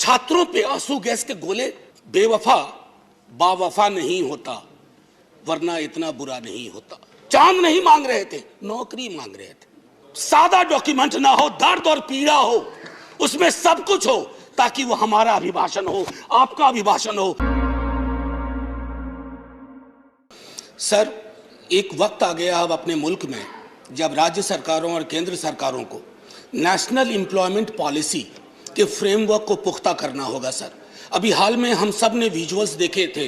छात्रों पे आंसू गैस के गोले। बेवफा बावफा नहीं होता, वरना इतना बुरा नहीं होता। चांद नहीं मांग रहे थे, नौकरी मांग रहे थे। सादा डॉक्यूमेंट ना हो, दर्द और पीड़ा हो, उसमें सब कुछ हो, ताकि वो हमारा अभिभाषण हो, आपका अभिभाषण हो। सर, एक वक्त आ गया अब अपने मुल्क में जब राज्य सरकारों और केंद्र सरकारों को नेशनल एम्प्लॉयमेंट पॉलिसी के फ्रेमवर्क को पुख्ता करना होगा। सर, अभी हाल में हम सब ने विजुअल्स देखे थे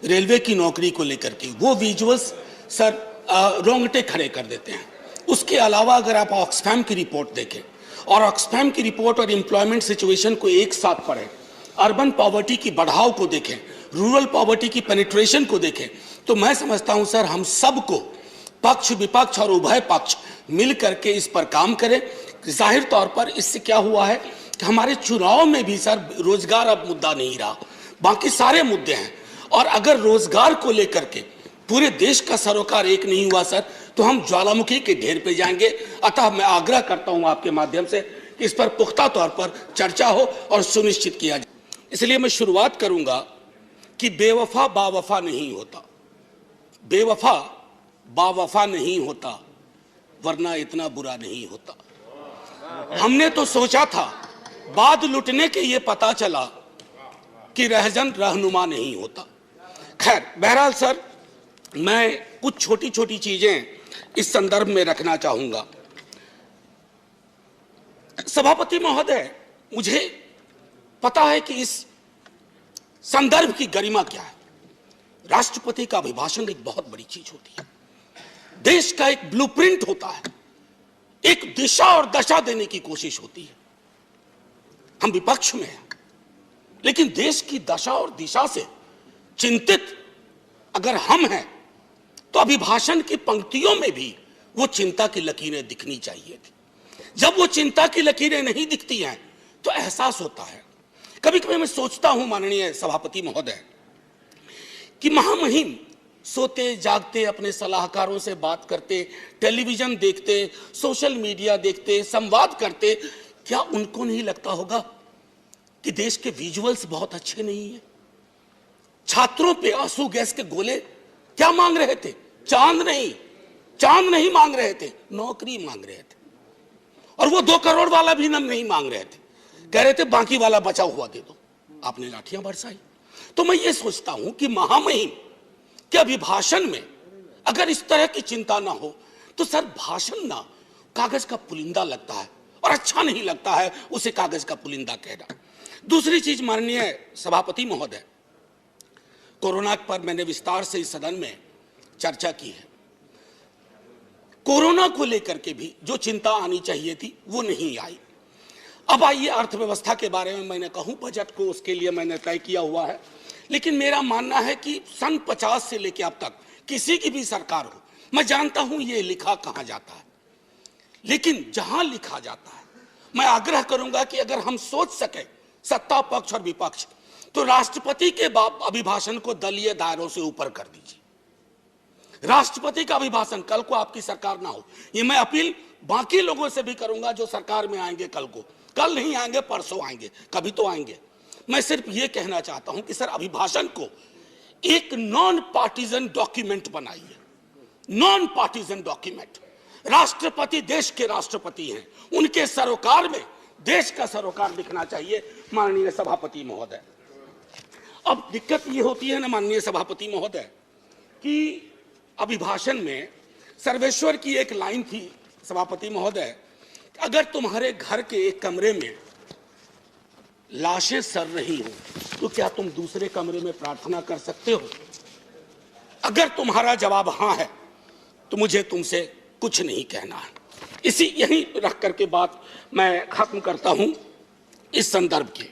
रेलवे की नौकरी को लेकर के। वो विजुअल्स सर रोंगटे खड़े कर देते हैं। उसके अलावा अगर आप ऑक्सफैम की रिपोर्ट देखें और ऑक्सफैम की रिपोर्ट और एम्प्लॉयमेंट सिचुएशन को एक साथ पढ़ें, अर्बन पॉवर्टी की बढ़ाव को देखें, रूरल पॉवर्टी की पेनिट्रेशन को देखें, तो मैं समझता हूं सर हम सबको पक्ष विपक्ष और उभय पक्ष मिल करके इस पर काम करें। जाहिर तौर पर इससे क्या हुआ है कि हमारे चुनाव में भी सर रोजगार अब मुद्दा नहीं रहा, बाकी सारे मुद्दे हैं। और अगर रोजगार को लेकर के पूरे देश का सरोकार एक नहीं हुआ सर, तो हम ज्वालामुखी के ढेर पे जाएंगे। अतः मैं आग्रह करता हूं आपके माध्यम से कि इस पर पुख्ता तौर पर चर्चा हो और सुनिश्चित किया जाए। इसलिए मैं शुरुआत करूंगा कि बेवफा बावफा नहीं होता, बेवफा बावफा नहीं होता, वरना इतना बुरा नहीं होता। हमने तो सोचा था, बाद लुटने के ये पता चला कि रहजन रहनुमा नहीं होता। खैर, बहरहाल सर, मैं कुछ छोटी छोटी चीजें इस संदर्भ में रखना चाहूंगा। सभापति महोदय, मुझे पता है कि इस संदर्भ की गरिमा क्या है। राष्ट्रपति का अभिभाषण एक बहुत बड़ी चीज होती है, देश का एक ब्लूप्रिंट होता है, एक दिशा और दशा देने की कोशिश होती है। हम विपक्ष में हैं, लेकिन देश की दशा और दिशा से चिंतित अगर हम हैं तो अभिभाषण की पंक्तियों में भी वो चिंता की लकीरें दिखनी चाहिए थी। जब वो चिंता की लकीरें नहीं दिखती हैं तो एहसास होता है। कभी कभी मैं सोचता हूं माननीय सभापति महोदय कि महामहिम सोते जागते अपने सलाहकारों से बात करते, टेलीविजन देखते, सोशल मीडिया देखते, संवाद करते, क्या उनको नहीं लगता होगा कि देश के विजुअल्स बहुत अच्छे नहीं हैं? छात्रों पे आंसू गैस के गोले क्या मांग रहे थे? चांद नहीं मांग रहे थे, नौकरी मांग रहे थे। और वो 2 करोड़ वाला भी नहीं मांग रहे थे, कह रहे थे बाकी वाला बचा हुआ दे दो। आपने लाठियां बरसाई। तो मैं ये सोचता हूं कि महामहिम के अभिभाषण में अगर इस तरह की चिंता ना हो तो सर भाषण ना कागज का पुलिंदा लगता है और अच्छा नहीं लगता है उसे कागज का पुलिंदा कहना। दूसरी चीज माननीय सभापति महोदय, कोरोना पर मैंने विस्तार से इस सदन में चर्चा की है। कोरोना को लेकर के भी जो चिंता आनी चाहिए थी वो नहीं आई। अब आइए अर्थव्यवस्था के बारे में मैंने कहूं, बजट को उसके लिए मैंने तय किया हुआ है। लेकिन मेरा मानना है कि सन 50 से लेकर अब तक किसी की भी सरकार हो, मैं जानता हूं ये लिखा कहां जाता है, लेकिन जहां लिखा जाता है मैं आग्रह करूंगा कि अगर हम सोच सके सत्ता पक्ष और विपक्ष, तो राष्ट्रपति के अभिभाषण को दलीय दायरों से ऊपर कर दीजिए। राष्ट्रपति का अभिभाषण, कल को आपकी सरकार ना हो, ये मैं अपील बाकी लोगों से भी करूंगा जो सरकार में आएंगे कल को, कल नहीं आएंगे परसों आएंगे, कभी तो आएंगे। मैं सिर्फ ये कहना चाहता हूं कि सर अभिभाषण को एक नॉन पार्टीजन डॉक्यूमेंट बनाइए, नॉन पार्टीजन डॉक्यूमेंट। राष्ट्रपति देश के राष्ट्रपति हैं, उनके सरोकार में देश का सरोकार दिखना चाहिए माननीय सभापति महोदय। अब दिक्कत ये होती है ना माननीय सभापति महोदय कि अभिभाषण में सर्वेश्वर की एक लाइन थी सभापति महोदय, अगर तुम्हारे घर के एक कमरे में लाशें सड़ रही हो तो क्या तुम दूसरे कमरे में प्रार्थना कर सकते हो? अगर तुम्हारा जवाब हां है तो मुझे तुमसे कुछ नहीं कहना है। यही रख करके बात मैं खत्म करता हूं इस संदर्भ के।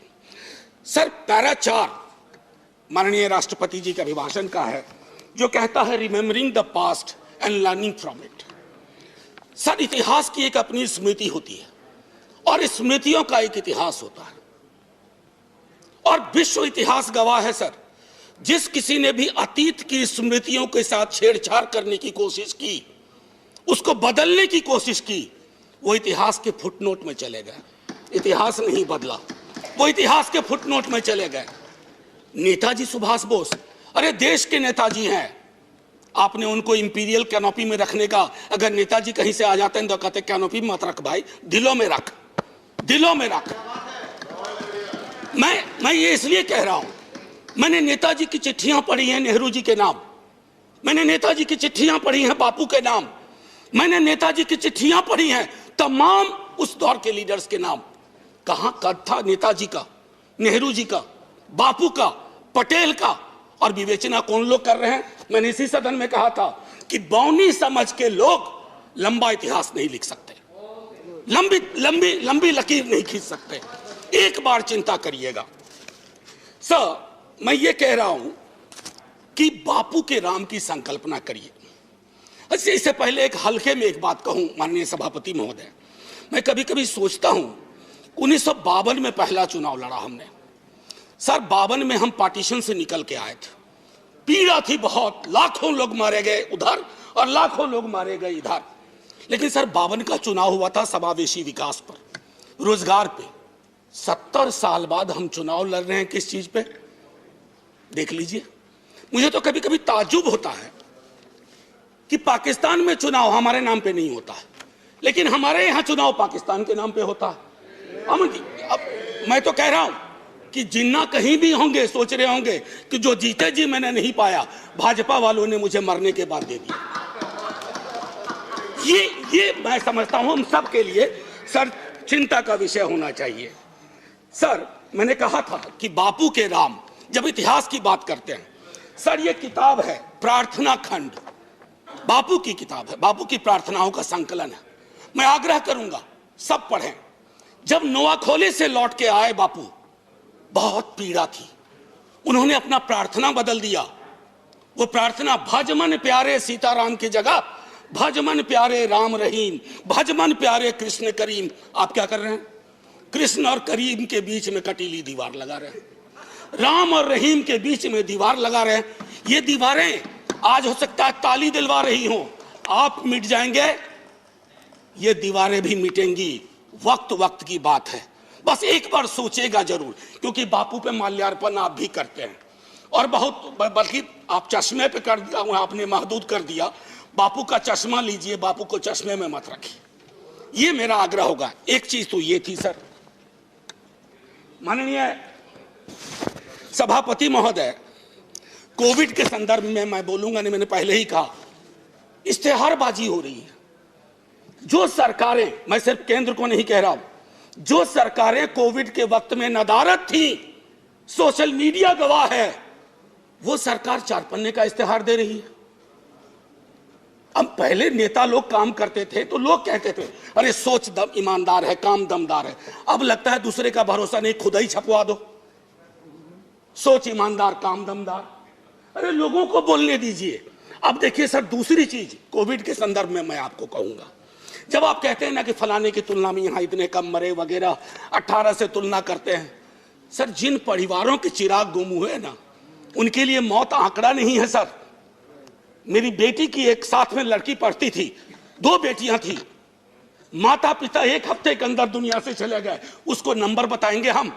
सर, पैरा 4 माननीय राष्ट्रपति जी के अभिभाषण का है जो कहता है remembering the past and learning from it. Sir, इतिहास की एक अपनी स्मृति होती है और स्मृतियों का एक इतिहास होता है और विश्व इतिहास गवाह है सर, जिस किसी ने भी अतीत की स्मृतियों के साथ छेड़छाड़ करने की कोशिश की, उसको बदलने की कोशिश की, वो इतिहास के फुटनोट में चले गए। इतिहास नहीं बदला, वो इतिहास के फुटनोट में चले गए। नेताजी सुभाष बोस, अरे देश के नेताजी हैं, आपने उनको इंपीरियल कैनोपी में रखने का, अगर नेताजी कहीं से आ जाते हैं तो कहते कैनोपी मत रख भाई, दिलों में रख, दिलों में रख। मैं ये इसलिए कह रहा हूं, मैंने नेताजी की चिट्ठियां पढ़ी हैं नेहरू जी के नाम, मैंने नेताजी की चिट्ठियां पढ़ी हैं बापू के नाम, मैंने नेताजी की चिट्ठियां पढ़ी हैं तमाम उस दौर के लीडर्स के नाम। कहां कद था नेताजी का, नेहरू जी का, बापू का, पटेल का, और विवेचना कौन लोग कर रहे हैं? मैंने इसी सदन में कहा था कि बौनी समझ के लोग लंबा इतिहास नहीं लिख सकते, लंबी लंबी लंबी लकीर नहीं खींच सकते। एक बार चिंता करिएगा सर, मैं ये कह रहा हूं कि बापू के राम की संकल्पना करिए। अच्छा, इससे पहले एक हल्के में एक बात कहूं माननीय सभापति महोदय, मैं कभी कभी सोचता हूं 1952 में पहला चुनाव लड़ा हमने सर, 52 में हम पार्टीशन से निकल के आए थे, पीड़ा थी बहुत, लाखों लोग मारे गए उधर और लाखों लोग मारे गए इधर। लेकिन सर 52 का चुनाव हुआ था समावेशी विकास पर, रोजगार पे। 70 साल बाद हम चुनाव लड़ रहे हैं किस चीज पे? देख लीजिए। मुझे तो कभी कभी ताज्जुब होता है कि पाकिस्तान में चुनाव हमारे नाम पे नहीं होता है, लेकिन हमारे यहां चुनाव पाकिस्तान के नाम पे होता है। अमन जी, अब मैं तो कह रहा हूं कि जिन्ना कहीं भी होंगे सोच रहे होंगे कि जो जीते जी मैंने नहीं पाया, भाजपा वालों ने मुझे मरने के बाद दे दिया। ये मैं समझता हूं हम सब के लिए सर चिंता का विषय होना चाहिए। सर, मैंने कहा था कि बापू के राम, जब इतिहास की बात करते हैं सर, ये किताब है प्रार्थना खंड, बापू की किताब है, बापू की प्रार्थनाओं का संकलन है। मैं आग्रह करूंगा सब पढ़ें। जब नोआखोले से लौट के आए बापू, बहुत पीड़ा थी, उन्होंने अपना प्रार्थना बदल दिया। वो प्रार्थना भजमन प्यारे सीताराम की जगह भजमन प्यारे राम रहीम, भजमन प्यारे कृष्ण करीम। आप क्या कर रहे हैं? कृष्ण और करीम के बीच में कटीली दीवार लगा रहे हैं, राम और रहीम के बीच में दीवार लगा रहे हैं। ये दीवारें आज हो सकता है ताली दिलवा रही हो, आप मिट जाएंगे, ये दीवारें भी मिटेंगी, वक्त वक्त की बात है। बस एक बार सोचेगा जरूर, क्योंकि बापू पे माल्यार्पण आप भी करते हैं और बहुत, बल्कि आप चश्मे पे कर दिया, आपने महदूद कर दिया। बापू का चश्मा लीजिए, बापू को चश्मे में मत रखिए, ये मेरा आग्रह होगा। एक चीज तो ये थी सर, माननीय सभापति महोदय, कोविड के संदर्भ में मैं बोलूंगा नहीं, मैंने पहले ही कहा, इश्तेहारबाजी हो रही है। जो सरकारें, मैं सिर्फ केंद्र को नहीं कह रहा हूं, जो सरकारें कोविड के वक्त में नदारद थी, सोशल मीडिया गवाह है, वो सरकार 4 पन्ने का इश्तेहार दे रही है। अब पहले नेता लोग काम करते थे तो लोग कहते थे अरे सोच दम ईमानदार है, काम दमदार है। अब लगता है दूसरे का भरोसा नहीं, खुद ही छपवा दो, सोच ईमानदार काम दमदार। अरे लोगों को बोलने दीजिए। अब देखिए सर, दूसरी चीज कोविड के संदर्भ में मैं आपको कहूंगा, जब आप कहते हैं ना कि फलाने की तुलना में यहां इतने कम मरे वगैरह, 18 से तुलना करते हैं, सर जिन परिवारों के चिराग गुम हुए ना, उनके लिए मौत आंकड़ा नहीं है सर। मेरी बेटी की एक साथ में लड़की पढ़ती थी, 2 बेटियां थी, माता पिता 1 हफ्ते के अंदर दुनिया से चले गए। उसको नंबर बताएंगे हम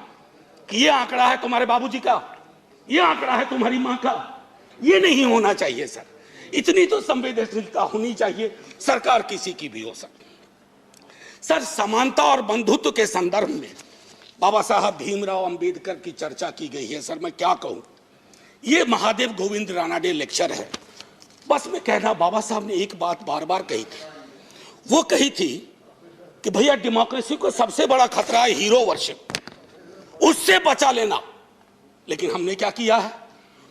कि ये आंकड़ा है तुम्हारे बाबूजी का, ये आंकड़ा है तुम्हारी मां का। ये नहीं होना चाहिए सर, इतनी तो संवेदनशीलता होनी चाहिए, सरकार किसी की भी हो सर। समानता और बंधुत्व के संदर्भ में बाबा साहब भीमराव अंबेडकर की चर्चा की गई है सर, मैं क्या कहूं। ये महादेव गोविंद रानाडे लेक्चर है। बस मैं कहना, बाबा साहब ने एक बात बार बार कही थी, वो कही थी कि भैया डेमोक्रेसी को सबसे बड़ा खतरा है हीरो वर्शिप, उससे बचा लेना। लेकिन हमने क्या किया है,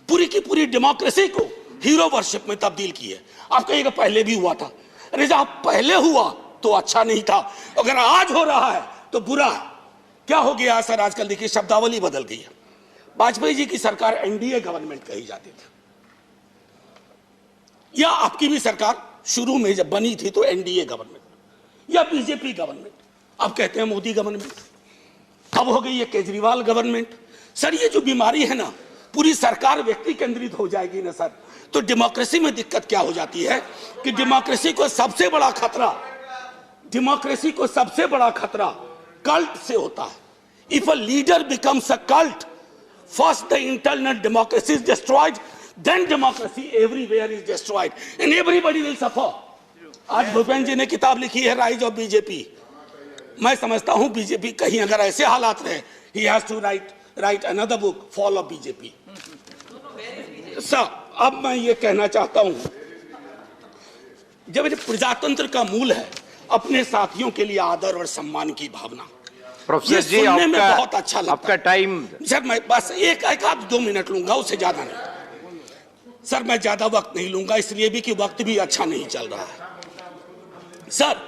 पूरी की पूरी डेमोक्रेसी को हीरो वर्शिप में तब्दील की है। आप कहिएगा पहले भी हुआ था, अरे जब पहले हुआ तो अच्छा नहीं था, अगर आज हो रहा है तो बुरा है। क्या हो गया सर, आजकल देखिए शब्दावली बदल गई है। वाजपेयी जी की सरकार एनडीए गवर्नमेंट कही जाती थी, या आपकी भी सरकार शुरू में जब बनी थी तो एनडीए गवर्नमेंट या बीजेपी गवर्नमेंट, अब कहते हैं मोदी गवर्नमेंट, अब हो गई है केजरीवाल गवर्नमेंट। सर ये जो बीमारी है ना, पूरी सरकार व्यक्ति केंद्रित हो जाएगी ना सर, तो डेमोक्रेसी में दिक्कत क्या हो जाती है कि डेमोक्रेसी को सबसे बड़ा खतरा कल्ट से होता है। If a leader becomes a cult, first the internal democracy is destroyed, then democracy everywhere is destroyed, and everybody will suffer. आज भूपेंद्र जी ने किताब लिखी है राइज ऑफ बीजेपी। मैं समझता हूं बीजेपी कहीं अगर ऐसे हालात रहे, he has to write another book, fall of BJP. Sir, अब मैं ये कहना चाहता हूं, जब प्रजातंत्र का मूल है अपने साथियों के लिए आदर और सम्मान की भावना। प्रोफेसर जी, बहुत अच्छा लगता आपका टाइम। सर मैं बस एक आध 2 मिनट लूंगा, उससे ज्यादा नहीं। सर मैं ज्यादा वक्त नहीं लूंगा, इसलिए भी कि वक्त भी अच्छा नहीं चल रहा है। सर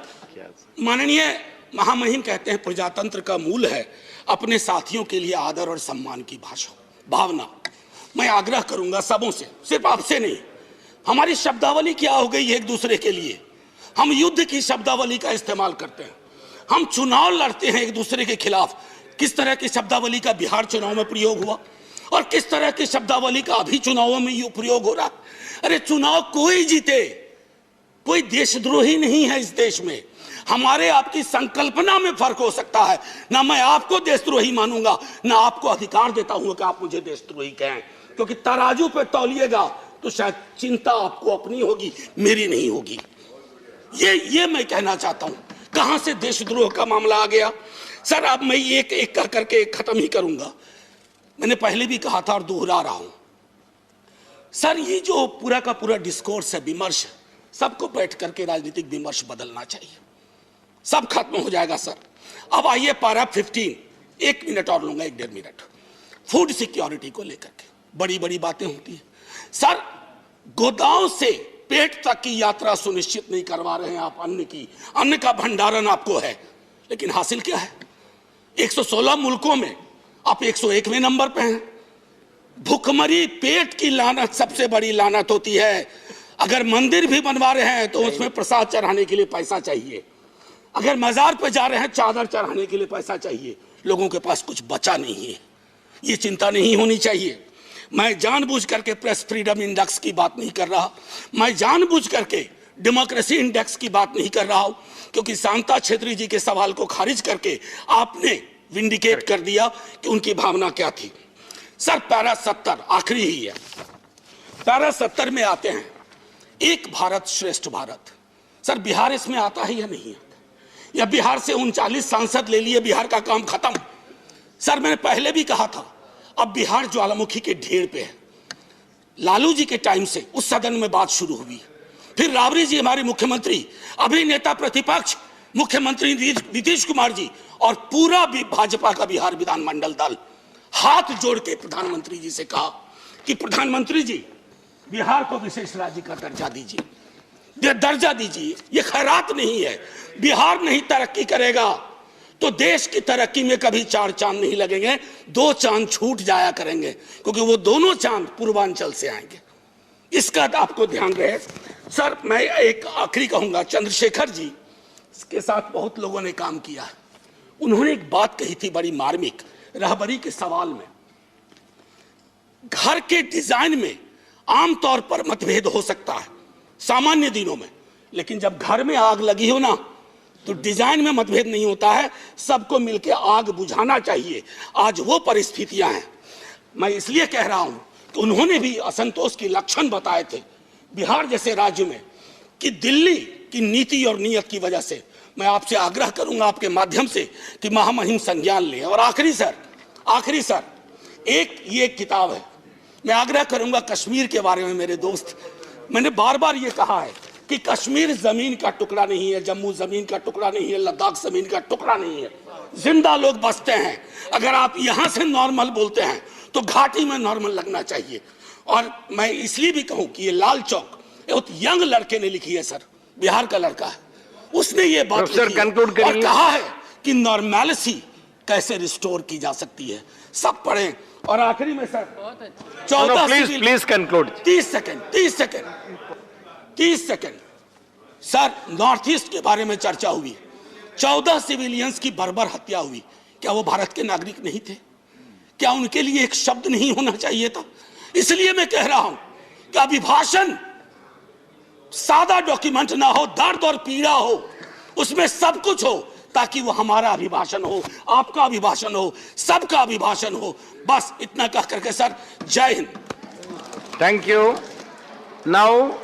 माननीय महामहिम कहते हैं प्रजातंत्र का मूल है अपने साथियों के लिए आदर और सम्मान की भावना। मैं आग्रह करूंगा सबों से, सिर्फ आपसे नहीं, हमारी शब्दावली क्या हो गई एक दूसरे के लिए। हम युद्ध की शब्दावली का इस्तेमाल करते हैं, हम चुनाव लड़ते हैं एक दूसरे के खिलाफ। किस तरह की शब्दावली का बिहार चुनाव में प्रयोग हुआ और किस तरह की शब्दावली का अभी चुनावों में प्रयोग हो रहा। अरे चुनाव कोई जीते, कोई देशद्रोही नहीं है इस देश में। हमारे आपकी संकल्पना में फर्क हो सकता है। ना मैं आपको देशद्रोही मानूंगा, ना आपको अधिकार देता हूं कि आप मुझे देशद्रोही कहें, क्योंकि तराजू पे तौलिएगा तो शायद चिंता आपको अपनी होगी, मेरी नहीं होगी। ये मैं कहना चाहता हूं। कहां से देशद्रोह का मामला आ गया? सर अब मैं एक एक करके खत्म ही करूंगा। मैंने पहले भी कहा था और दोहरा रहा हूं। सर ये जो पूरा का पूरा डिस्कोर्स है, विमर्श, सबको बैठ करके राजनीतिक विमर्श बदलना चाहिए, सब खत्म हो जाएगा। सर अब आइए पारा 15, 1 मिनट और लूंगा, 1-1.5 मिनट। फूड सिक्योरिटी को लेकर के बड़ी बड़ी बातें होती है। सर गोदाम से पेट तक की यात्रा सुनिश्चित नहीं करवा रहे हैं आप। अन्न का भंडारण आपको है, लेकिन हासिल क्या है? 116 मुल्कों में आप 101वें नंबर पे हैं। भूखमरी, पेट की लानत सबसे बड़ी लानत होती है। अगर मंदिर भी बनवा रहे हैं तो उसमें प्रसाद चढ़ाने के लिए पैसा चाहिए। अगर मजार पे जा रहे हैं चादर चढ़ाने के लिए पैसा चाहिए। लोगों के पास कुछ बचा नहीं है। ये चिंता नहीं होनी चाहिए। मैं जानबूझ करके प्रेस फ्रीडम इंडेक्स की बात नहीं कर रहा, मैं जानबूझ करके डेमोक्रेसी इंडेक्स की बात नहीं कर रहा हूं, क्योंकि शांता छेत्री जी के सवाल को खारिज करके आपने विंडिकेट कर दिया कि उनकी भावना क्या थी। सर पैरा 70 आखिरी ही है। पैरा 70 में आते हैं एक भारत श्रेष्ठ भारत। सर बिहार इसमें आता है या नहीं आता? या बिहार से 39 सांसद ले लिए, बिहार का काम खत्म? सर मैंने पहले भी कहा था, अब बिहार ज्वालामुखी के ढेर पे है। लालू जी के टाइम से उस सदन में बात शुरू हुई, फिर राबड़ी जी हमारे मुख्यमंत्री, अभी नेता प्रतिपक्ष मुख्यमंत्री नीतीश कुमार जी और पूरा भी भाजपा का बिहार विधानमंडल दल हाथ जोड़ के प्रधानमंत्री जी से कहा कि प्रधानमंत्री जी बिहार को विशेष राज्य का दर्जा दीजिए, दर्जा दीजिए। ये खैरात नहीं है। बिहार नहीं तरक्की करेगा तो देश की तरक्की में कभी 4 चांद नहीं लगेंगे, 2 चांद छूट जाया करेंगे, क्योंकि वो दोनों चांद पूर्वांचल से आएंगे। इसका आपको ध्यान रहे। सर मैं एक आखिरी कहूंगा, चंद्रशेखर जी के साथ बहुत लोगों ने काम किया है। उन्होंने एक बात कही थी बड़ी मार्मिक, रहबरी के सवाल में। घर के डिजाइन में आमतौर पर मतभेद हो सकता है सामान्य दिनों में, लेकिन जब घर में आग लगी हो ना तो डिजाइन में मतभेद नहीं होता है, सबको मिलकर आग बुझाना चाहिए। आज वो परिस्थितियां हैं। मैं इसलिए कह रहा हूं कि उन्होंने भी असंतोष के लक्षण बताए थे बिहार जैसे राज्य में कि दिल्ली की नीति और नीयत की वजह से। मैं आपसे आग्रह करूंगा आपके माध्यम से कि महामहिम संज्ञान लें। और आखिरी सर ये किताब है, मैं आग्रह करूंगा कश्मीर के बारे में। मेरे दोस्त, मैंने बार बार ये कहा है कि कश्मीर जमीन का टुकड़ा नहीं है, जम्मू जमीन का टुकड़ा नहीं है, लद्दाख जमीन का टुकड़ा नहीं है। जिंदा लोग बसते हैं। अगर आप यहां से नॉर्मल बोलते हैं तो घाटी में नॉर्मल लगना चाहिए। और मैं इसलिए भी कहूं कि ये लाल चौक एक यंग लड़के ने लिखी है, सर बिहार का लड़का है, उसने ये बात लिखी है और कहा है कि नॉर्मैलिटी कैसे रिस्टोर की जा सकती है। सब पढ़ें। और आखिरी में sir 14 please conclude. 30 second sir, north east के बारे में चर्चा हुई। 14 सिविलियंस की बर्बर हत्या हुई। क्या वो भारत के नागरिक नहीं थे? क्या उनके लिए एक शब्द नहीं होना चाहिए था? इसलिए मैं कह रहा हूं कि अभिभाषण सादा डॉक्यूमेंट ना हो, दर्द और पीड़ा हो, उसमें सब कुछ हो, ताकि वो हमारा अभिभाषण हो, आपका अभिभाषण हो, सबका अभिभाषण हो। बस इतना कह करके सर, जय हिंद। Thank you. Now